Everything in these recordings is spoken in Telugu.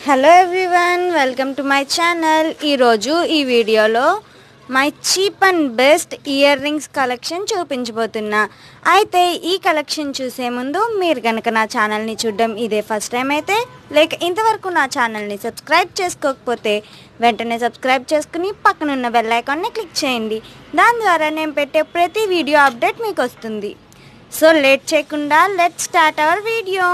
Hello everyone, welcome to my channel. ఈరోజు ఈ వీడియోలో my cheap and best earrings collection చూపించబోతున్నా. అయితే ఈ కలెక్షన్ చూసే ముందు మీరు కనుక నా ఛానల్ని చూడడం ఇదే ఫస్ట్ టైం అయితే, లేక ఇంతవరకు నా ఛానల్ని సబ్స్క్రైబ్ చేసుకోకపోతే వెంటనే సబ్స్క్రైబ్ చేసుకుని పక్కనున్న బెల్ ఐకాన్ని క్లిక్ చేయండి. దాని ద్వారా నేను పెట్టే ప్రతి వీడియో అప్డేట్ మీకు వస్తుంది. సో లేట్ చేయకుండా లెట్స్ స్టార్ట్ అవర్ వీడియో.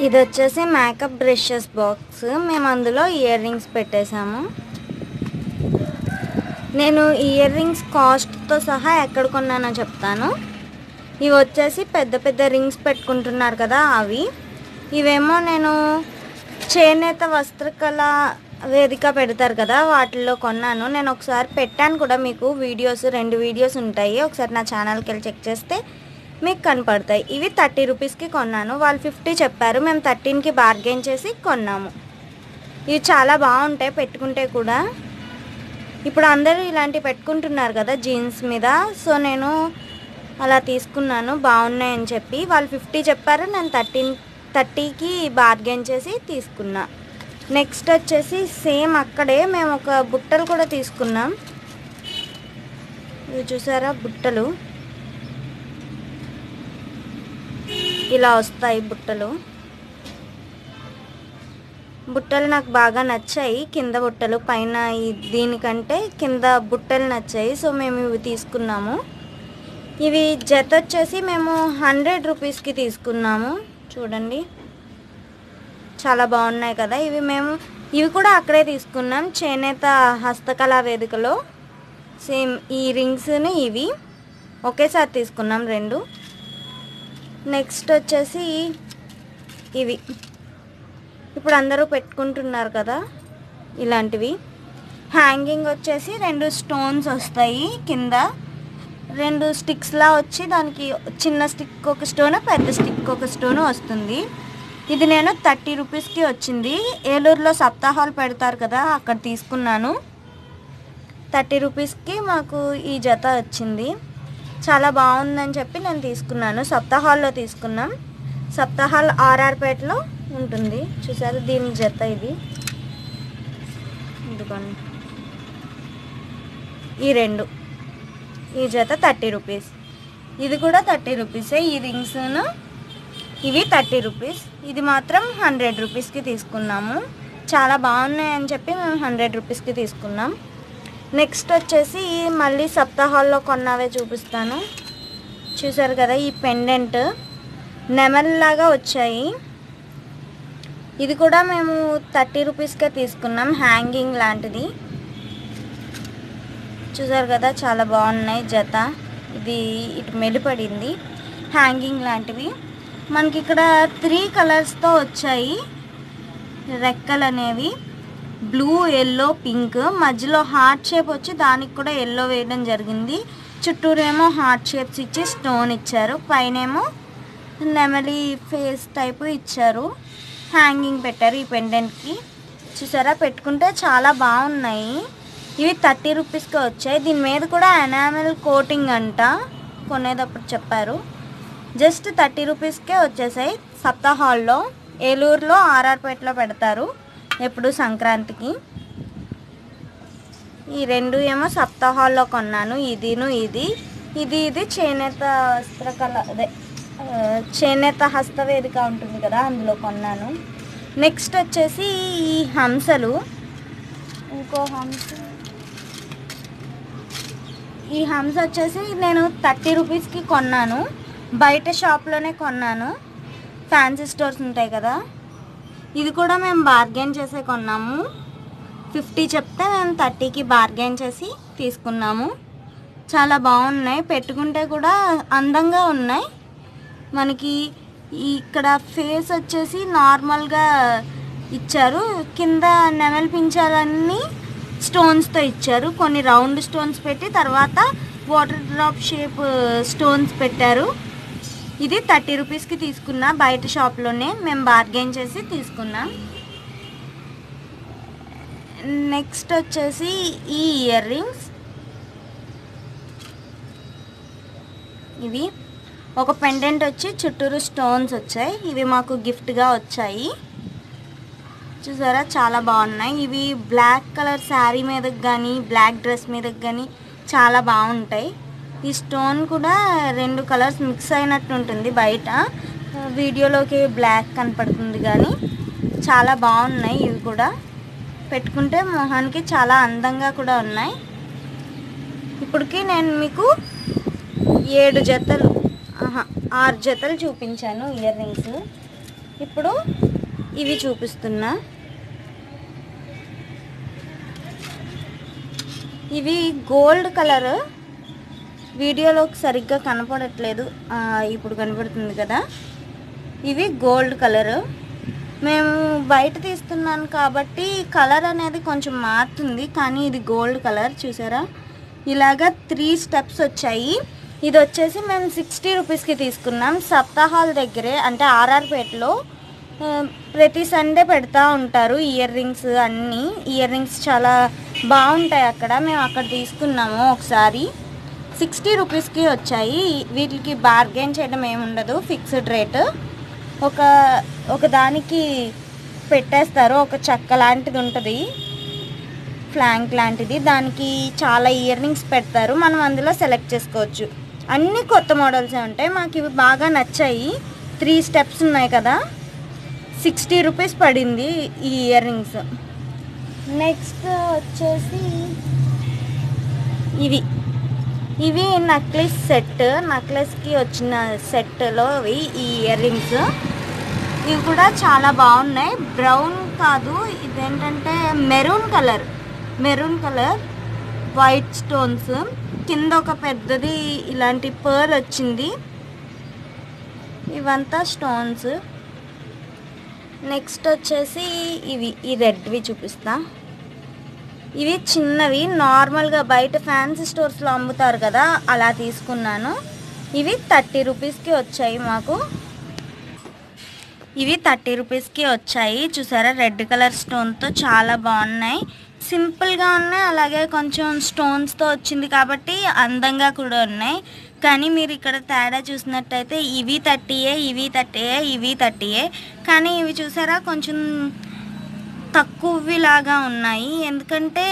ఇది వచ్చేసి మేకప్ బ్రషెస్ బాక్స్. మేము అందులో ఇయర్ రింగ్స్ పెట్టేశాము. నేను ఇయర్ రింగ్స్ కాస్ట్తో సహా ఎక్కడ కొన్నానో చెప్తాను. ఇవి వచ్చేసి పెద్ద పెద్ద రింగ్స్ పెట్టుకుంటున్నారు కదా అవి. ఇవేమో నేను చేనేత వస్త్రకళ వేదిక పెడతారు కదా వాటిల్లో కొన్నాను. నేను ఒకసారి పెట్టాను కూడా, మీకు వీడియోస్ 2 వీడియోస్ ఉంటాయి, ఒకసారి నా ఛానల్కి వెళ్ళి చెక్ చేస్తే మీకు కనపడతాయి. ఇవి 30 రూపీస్కి కొన్నాను. వాళ్ళు 50 చెప్పారు, మేము 13కి బార్గెన్ చేసి కొన్నాము. ఇవి చాలా బాగుంటాయి పెట్టుకుంటే కూడా. ఇప్పుడు అందరూ ఇలాంటివి పెట్టుకుంటున్నారు కదా జీన్స్ మీద, సో నేను అలా తీసుకున్నాను బాగున్నాయని చెప్పి. వాళ్ళు 50 చెప్పారు, నేను 30కి బార్గెన్ చేసి తీసుకున్నా. నెక్స్ట్ వచ్చేసి సేమ్ అక్కడే మేము ఒక బుట్టలు కూడా తీసుకున్నాం. ఇవి చూసారా బుట్టలు, ఇలా వస్తాయి బుట్టలు. బుట్టలు నాకు బాగా నచ్చాయి, కింద బుట్టలు, పైన దీనికంటే కింద బుట్టలు నచ్చాయి, సో మేము ఇవి తీసుకున్నాము. ఇవి జత వచ్చేసి మేము 100 రూపీస్కి తీసుకున్నాము. చూడండి చాలా బాగున్నాయి కదా. ఇవి కూడా అక్కడే తీసుకున్నాం, చేనేత హస్తకళా వేదికలో. సేమ్ ఈ రింగ్స్ని ఇవి ఒకేసారి తీసుకున్నాం 2. నెక్స్ట్ వచ్చేసి ఇవి ఇప్పుడు అందరూ పెట్టుకుంటున్నారు కదా ఇలాంటివి. హ్యాంగింగ్ వచ్చేసి 2 స్టోన్స్ వస్తాయి, కింద 2 స్టిక్స్లా వచ్చి దానికి చిన్న స్టిక్ ఒక స్టోన్, పెద్ద స్టిక్ ఒక స్టోన్ వస్తుంది. ఇది నేను 30 రూపీస్కి వచ్చింది. ఏలూరులో సప్తాహాలు పెడతారు కదా అక్కడ తీసుకున్నాను. 30 రూపీస్కి మాకు ఈ జత వచ్చింది. చాలా బాగుందని చెప్పి నేను తీసుకున్నాను. సప్తాహాల్లో తీసుకున్నాం. సప్తాహాల్ ఆర్ఆర్పేటలో ఉంటుంది. చూసారు దీని జత ఇది. ఇదిగోండి ఈ 2, ఈ జత 30 రూపీస్. ఇది కూడా 30 రూపీసే. ఈ రింగ్స్ను ఇవి 30 రూపీస్. ఇది మాత్రం 100 రూపీస్కి తీసుకున్నాము. చాలా బాగున్నాయని చెప్పి మేము 100 రూపీస్కి తీసుకున్నాం. నెక్స్ట్ వచ్చేసి మళ్ళీ సప్తాహాల్లో కొన్నవే చూపిస్తాను. చూసారు కదా ఈ పెండెంట్ నెమల్లాగా వచ్చాయి. ఇది కూడా మేము 30 రూపీస్కే తీసుకున్నాం, హ్యాంగింగ్ లాంటిది. చూసారు కదా చాలా బాగున్నాయి జత. ఇది ఇటు మెలిపడింది, హ్యాంగింగ్ లాంటివి. మనకి ఇక్కడ 3 కలర్స్తో వచ్చాయి రెక్కలు అనేవి. బ్లూ, ఎల్లో, పింక్, మధ్యలో హార్ట్ షేప్ వచ్చి దానికి కూడా ఎల్లో వేయడం జరిగింది. చుట్టూరేమో హార్ట్ షేప్స్ ఇచ్చి స్టోన్ ఇచ్చారు, పైనేమో నెమలి ఫేస్ టైపు ఇచ్చారు. హ్యాంగింగ్ పెట్టారు ఈ పెండెంట్కి. చూసారా పెట్టుకుంటే చాలా బాగున్నాయి. ఇవి 30 రూపీస్కి వచ్చాయి. దీని మీద కూడా ఎనామెల్ కోటింగ్ అంట కొనేటప్పుడు చెప్పారు. జస్ట్ 30 రూపీస్కే వచ్చేసాయి. సప్తాహాల్లో ఏలూరులో ఆర్ఆర్పేటలో పెడతారు ఎప్పుడు సంక్రాంతికి. ఈ 2 ఏమో సప్తాహాల్లో కొన్నాను. ఇది చేనేత వస్త్రకళ, అదే చేనేత హస్తవేదిక ఉంటుంది కదా అందులో కొన్నాను. నెక్స్ట్ వచ్చేసి ఈ హంసలు, ఇంకో హంస. ఈ హంస వచ్చేసి నేను 30 రూపీస్కి కొన్నాను. బయట షాప్లోనే కొన్నాను, ఫ్యాన్సీ స్టోర్స్ ఉంటాయి కదా. ఇది కూడా మేము బార్గెన్ చేసే కొన్నాము. 50 చెప్తే మేము 30కి బార్గెన్ చేసి తీసుకున్నాము. చాలా బాగున్నాయి, పెట్టుకుంటే కూడా అందంగా ఉన్నాయి. మనకి ఇక్కడ ఫేస్ వచ్చేసి నార్మల్గా ఇచ్చారు, కింద నెమలి పించాలన్నీ స్టోన్స్తో ఇచ్చారు. కొన్ని రౌండ్ స్టోన్స్ పెట్టి తర్వాత వాటర్ డ్రాప్ షేప్ స్టోన్స్ పెట్టారు. ఇది 30 రూపీస్కి తీసుకున్నా, బయట షాప్లోనే మేము బార్గెన్ చేసి తీసుకున్నాం. నెక్స్ట్ వచ్చేసి ఈ ఇయర్ రింగ్స్, ఇవి ఒక పెండెంట్ వచ్చి చుట్టూరు స్టోన్స్ వచ్చాయి. ఇవి మాకు గిఫ్ట్గా వచ్చాయి. చూసారా చాలా బాగున్నాయి. ఇవి బ్లాక్ కలర్ శారీ మీదకి కానీ బ్లాక్ డ్రెస్ మీదకి కానీ చాలా బాగుంటాయి. ఈ స్టోన్ కూడా 2 కలర్స్ మిక్స్ అయినట్టు ఉంటుంది. బయట వీడియోలోకి బ్లాక్ కనపడుతుంది కానీ చాలా బాగున్నాయి. ఇవి కూడా పెట్టుకుంటే మొహానికి చాలా అందంగా కూడా ఉన్నాయి. ఇప్పటికి నేను మీకు 6 జతలు చూపించాను ఇయర్ రింగ్స్. ఇప్పుడు ఇవి చూపిస్తున్నా. ఇవి గోల్డ్ కలర్, వీడియోలోకి సరిగ్గా కనపడట్లేదు, ఇప్పుడు కనపడుతుంది కదా. ఇవి గోల్డ్ కలరు. మేము బయట తీస్తున్నాను కాబట్టి కలర్ అనేది కొంచెం మారుతుంది, కానీ ఇది గోల్డ్ కలర్. చూసారా ఇలాగా 3 స్టెప్స్ వచ్చాయి. ఇది వచ్చేసి మేము 60 రూపీస్కి తీసుకున్నాం. సప్తాహాల్ దగ్గరే, అంటే ఆర్ఆర్పేటలో ప్రతి సండే పెడతా ఉంటారు ఇయర్ రింగ్స్. అన్నీ ఇయర్ రింగ్స్ చాలా బాగుంటాయి అక్కడ. మేము అక్కడ తీసుకున్నాము ఒకసారి. 60 రూపీస్కి వచ్చాయి. వీటికి బార్గెన్ చేయడం ఏముండదు, ఫిక్స్డ్ రేటు. ఒక దానికి పెట్టేస్తారు, ఒక చెక్క లాంటిది ఉంటుంది, ఫ్లాంక్ లాంటిది, దానికి చాలా ఇయర్ రింగ్స్ పెడతారు. మనం అందులో సెలెక్ట్ చేసుకోవచ్చు. అన్నీ కొత్త మోడల్సే ఉంటాయి. మాకు ఇవి బాగా నచ్చాయి. 3 స్టెప్స్ ఉన్నాయి కదా. 60 రూపీస్ పడింది ఈ ఇయర్ రింగ్స్. నెక్స్ట్ వచ్చేసి ఇవి నెక్లెస్ సెట్, నెక్లెస్కి వచ్చిన సెట్లో ఈ ఇయర్ రింగ్స్. ఇవి కూడా చాలా బాగున్నాయి. బ్రౌన్ కాదు, ఇదేంటంటే మెరూన్ కలర్ వైట్ స్టోన్స్, కింద ఒక పెద్దది ఇలాంటి పర్ల్ వచ్చింది. ఇవంతా స్టోన్స్. నెక్స్ట్ వచ్చేసి ఈ రెడ్వి చూపిస్తా. ఇవి చిన్నవి, నార్మల్గా బయట ఫ్యాన్సీ స్టోర్స్లో అమ్ముతారు కదా, అలా తీసుకున్నాను. ఇవి 30 రూపీస్కి వచ్చాయి మాకు. ఇవి 30 రూపీస్కి వచ్చాయి. చూసారా రెడ్ కలర్ స్టోన్తో చాలా బాగున్నాయి. సింపుల్గా ఉన్నాయి, అలాగే కొంచెం స్టోన్స్తో వచ్చింది కాబట్టి అందంగా కూడా ఉన్నాయి. కానీ మీరు ఇక్కడ తేడా చూసినట్టయితే ఇవి 30, ఇవి 30, కానీ ఇవి చూసారా కొంచెం తక్కువలాగా ఉన్నాయి. ఎందుకంటే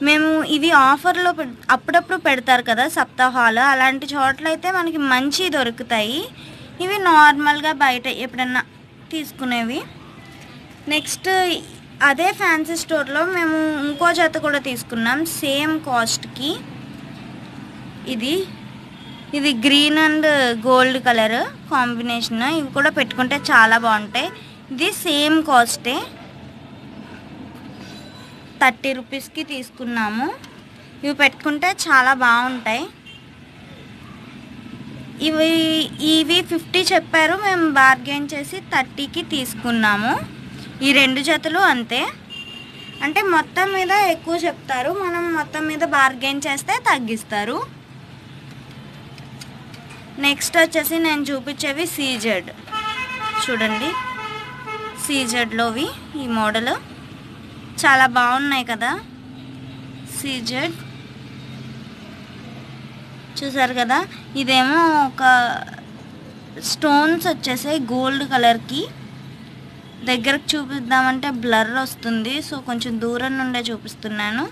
మేము ఇవి ఆఫర్లో అప్పుడప్పుడు పెడతారు కదా సప్తాహాలు, అలాంటి చోట్లయితే మనకి మంచి దొరుకుతాయి. ఇవి నార్మల్గా బయట ఎప్పుడన్నా తీసుకునేవి. నెక్స్ట్ అదే ఫ్యాన్సీ స్టోర్లో మేము ఇంకో జత కూడా తీసుకున్నాం సేమ్ కాస్ట్కి. ఇది green and gold colour combination. ఇవి కూడా పెట్టుకుంటే చాలా బాగుంటాయి. ఇది సేమ్ కాస్టే, 30 రూపీస్కి తీసుకున్నాము. ఇవి పెట్టుకుంటే చాలా బాగుంటాయి. ఇవి 50 చెప్పారు, మేము బార్గెన్ చేసి 30కి తీసుకున్నాము. ఈ 2 జతలు అంతే, అంటే మొత్తం మీద ఎక్కువ చెప్తారు, మనం మొత్తం మీద బార్గెన్ చేస్తే తగ్గిస్తారు. నెక్స్ట్ వచ్చేసి నేను చూపించేవి సీజెడ్. చూడండి సీజెడ్లోవి ఈ మోడల్ చాలా బాగున్నాయి కదా. సీజెడ్ చూసారు కదా. ఇదేమో ఒక స్టోన్స్ వచ్చేసాయి గోల్డ్ కలర్కి. దగ్గరకు చూపిద్దామంటే బ్లర్ వస్తుంది, సో కొంచెం దూరం నుండే చూపిస్తున్నాను.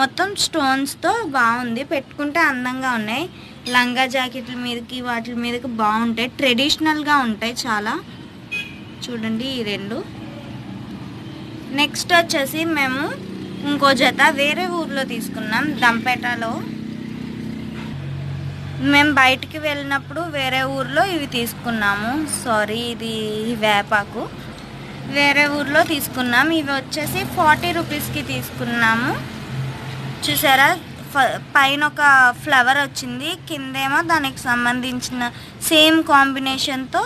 మొత్తం స్టోన్స్తో బాగుంది, పెట్టుకుంటే అందంగా ఉన్నాయి. లంగా జాకెట్ల మీదకి వాటి మీదకి బాగుంటాయి, ట్రెడిషనల్గా ఉంటాయి చాలా. చూడండి ఈ 2. నెక్స్ట్ వచ్చేసి మేము ఇంకో జత వేరే ఊర్లో తీసుకున్నాం, దంపేటలో. మేము బయటికి వెళ్ళినప్పుడు వేరే ఊర్లో ఇవి తీసుకున్నాము. సారీ, ఇది వేపాకు. వేరే ఊర్లో తీసుకున్నాం. ఇవి వచ్చేసి 40 రూపీస్కి తీసుకున్నాము. చూసారా పైన ఒక ఫ్లవర్ వచ్చింది, కిందేమో దానికి సంబంధించిన సేమ్ కాంబినేషన్తో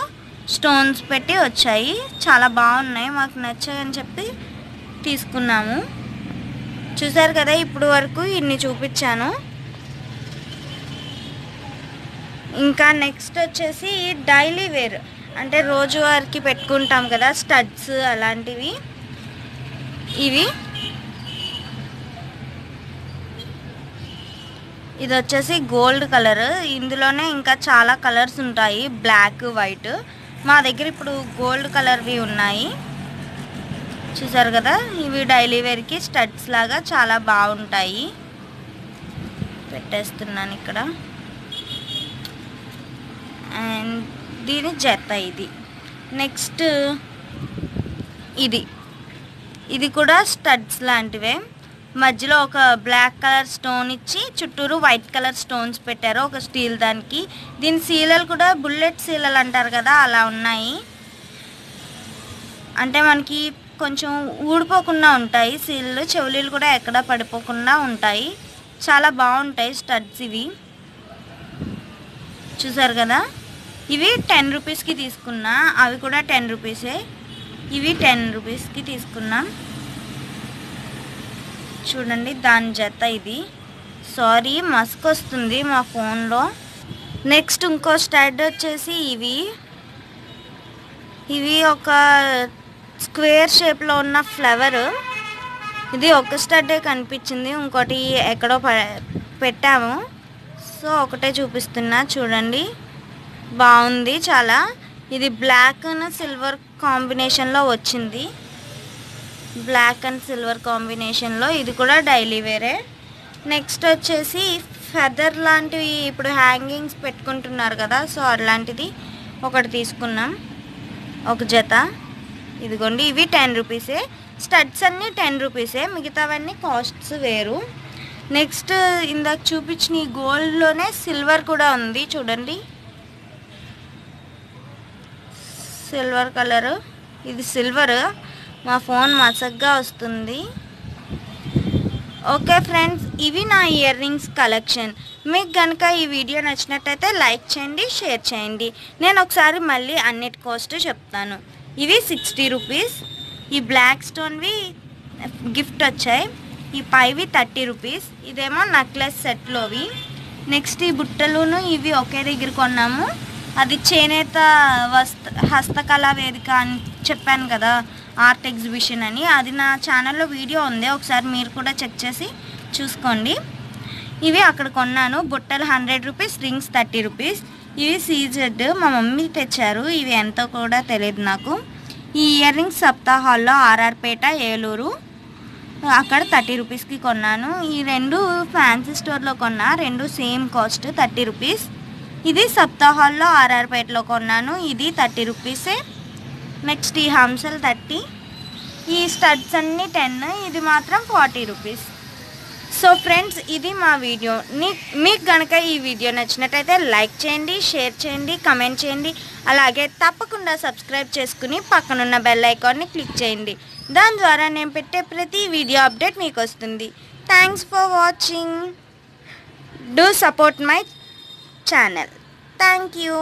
స్టోన్స్ పెట్టి వచ్చాయి. చాలా బాగున్నాయి, మాకు నచ్చాయని చెప్పి తీసుకున్నాము. చూసారు కదా, ఇప్పుడు వరకు ఇన్ని చూపించాను. ఇంకా నెక్స్ట్ వచ్చేసి డైలీ వేర్, అంటే రోజువారికి పెట్టుకుంటాం కదా స్టడ్స్ అలాంటివి. ఇది వచ్చేసి గోల్డ్ కలర్. ఇందులోనే ఇంకా చాలా కలర్స్ ఉంటాయి, బ్లాక్, వైట్. మా దగ్గర ఇప్పుడు గోల్డ్ కలర్వి ఉన్నాయి. చూసారు కదా, ఇవి డైలీ వేర్కి స్టడ్స్ లాగా చాలా బాగుంటాయి. పెట్టేస్తున్నాను ఇక్కడ. అండ్ దీని జత ఇది. నెక్స్ట్ ఇది కూడా స్టడ్స్ లాంటివే. మధ్యలో ఒక బ్లాక్ కలర్ స్టోన్ ఇచ్చి చుట్టూరు వైట్ కలర్ స్టోన్స్ పెట్టారు ఒక స్టీల్ దానికి. దీని సీలలు కూడా బుల్లెట్ సీలలు అంటారు కదా, అలా ఉన్నాయి. అంటే మనకి కొంచెం ఊడిపోకుండా ఉంటాయి సీళ్ళు. చెవులీలు కూడా ఎక్కడ పడిపోకుండా ఉంటాయి. చాలా బాగుంటాయి స్టడ్స్ ఇవి. చూసారు కదా, ఇవి 10 రూపీస్కి తీసుకున్నా. అవి కూడా 10 రూపీసే. ఇవి 10 రూపీస్కి తీసుకున్నాం. చూడండి దాని జత ఇది. సారీ, మస్క్ వస్తుంది మా ఫోన్లో. నెక్స్ట్ ఇంకో స్టడ్ వచ్చేసి ఇవి ఒక స్క్వేర్ షేప్లో ఉన్న ఫ్లవర్. ఇది ఒక స్టడ్డే కనిపించింది, ఇంకోటి ఎక్కడో పెట్టాము. సో ఒకటే చూపిస్తున్నా. చూడండి, బాగుంది చాలా. ఇది బ్లాక్ అండ్ సిల్వర్ కాంబినేషన్లో వచ్చింది. బ్లాక్ అండ్ సిల్వర్ కాంబినేషన్లో. ఇది కూడా డైలీ వేరే. నెక్స్ట్ వచ్చేసి ఫెదర్ లాంటివి ఇప్పుడు హ్యాంగింగ్స్ పెట్టుకుంటున్నారు కదా, సో అలాంటిది ఒకటి తీసుకున్నాం, ఒక జత. ఇదిగోండి, ఇవి 10 రూపీసే. స్టడ్స్ అన్నీ 10 రూపీసే, మిగతావన్నీ కాస్ట్స్ వేరు. నెక్స్ట్ ఇందాక చూపించిన ఈ గోల్డ్లోనే సిల్వర్ కూడా ఉంది. చూడండి, సిల్వర్ కలరు. ఇది సిల్వర్. మా ఫోన్ మసగ్గా వస్తుంది. ఓకే ఫ్రెండ్స్, ఇవి నా ఇయర్ రింగ్స్ కలెక్షన్. మీకు కనుక ఈ వీడియో నచ్చినట్టయితే లైక్ చేయండి, షేర్ చేయండి. నేను ఒకసారి మళ్ళీ అన్నిటి కాస్ట్ చెప్తాను. ఇవి 60 రూపీస్. ఈ బ్లాక్ స్టోన్వి గిఫ్ట్ వచ్చాయి. ఈ పైవి 30 రూపీస్. ఇదేమో నెక్లెస్ సెట్లోవి. నెక్స్ట్ ఈ బుట్టలును ఇవి ఒకే దగ్గర కొన్నాము. అది చేనేత హస్తకళా వేదిక అని చెప్పాను కదా, ఆర్ట్ ఎగ్జిబిషన్ అని. అది నా ఛానల్లో వీడియో ఉంది, ఒకసారి మీరు కూడా చెక్ చేసి చూసుకోండి. ఇవి అక్కడ కొన్నాను. బుట్టలు 100 రూపీస్, రింగ్స్ 30 రూపీస్. ఇవి సీజెడ్, మా మమ్మీ తెచ్చారు. ఇవి ఎంతో కూడా తెలియదు నాకు. ఈ ఇయర్ రింగ్స్ సప్తా హాల్లో, ఆర్ఆర్పేట, ఏలూరు. అక్కడ 30 రూపీస్కి కొన్నాను. ఈ రెండు ఫ్యాన్సీ స్టోర్లో కొన్నా. రెండు సేమ్ కాస్ట్, 30 రూపీస్. ఇది సప్తా హాల్లో, ఆర్ఆర్పేటలో కొన్నాను. ఇది 30 రూపీసే. నెక్స్ట్ ఈ హంసలు 30. ఈ స్టడ్స్ అన్నీ 10. ఇది మాత్రం 40 రూపీస్. సో ఫ్రెండ్స్, ఇది మా వీడియో. మీకు కనుక ఈ వీడియో నచ్చినట్టయితే లైక్ చేయండి, షేర్ చేయండి, కమెంట్ చేయండి. అలాగే తప్పకుండా సబ్స్క్రైబ్ చేసుకుని పక్కనున్న బెల్ ఐకాన్ని క్లిక్ చేయండి. దాని ద్వారా నేను పెట్టే ప్రతి వీడియో అప్డేట్ మీకు వస్తుంది. Thanks for watching. Do support my channel. Thank you.